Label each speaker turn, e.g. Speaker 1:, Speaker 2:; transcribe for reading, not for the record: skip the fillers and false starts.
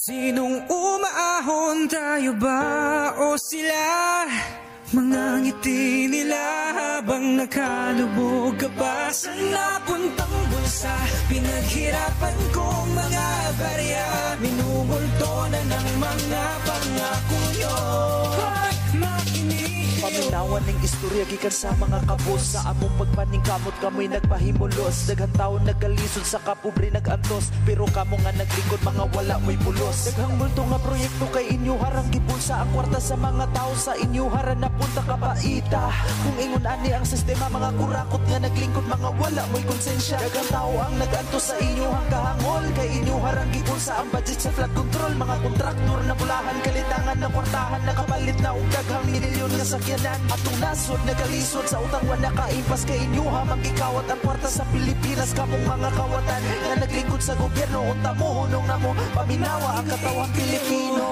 Speaker 1: Sinong umaahon, tayo ba o sila? Mga ngiti nila habang nakalubog ka pa sa napuntang bulsa. Pinaghirapan kong mga barya, minumulto na ng mga pangako nyo.
Speaker 2: Paminawan ng istorya gikan sa mga kabos. Sa among pagpaningkamot kamoy nagpahimulos. Daghang taon nagkalisod sa kapobre nagantos, pero kamo nga naglingkod mga wala mo'y pulos. Daghang multo nga proyekto kay inyo harang gipulsa. Ang kwarta sa mga tao sa inyo haran napunta kapaita. Kung ingon ani ang sistema, mga kurakot nga naglingkod, mga wala mo'y konsensya. Daghang tao ang nagantos sa inyo hang kahangol, kay inyo harang gipulsa ang budget sa flood control. Mga kontraktor na bulahan, kalitangan na kwartahan, nakapalit na og daghang milyon nga sakyanan. Atong nasod nagalisod sa utang wala kaimpas, kay inyo hamang gikawat ang kwarta sa Pilipinas. Kamong mga kawatan nga naglingkod sa gobyerno, unta mo hunong na mo paminawa ang katawang Pilipino.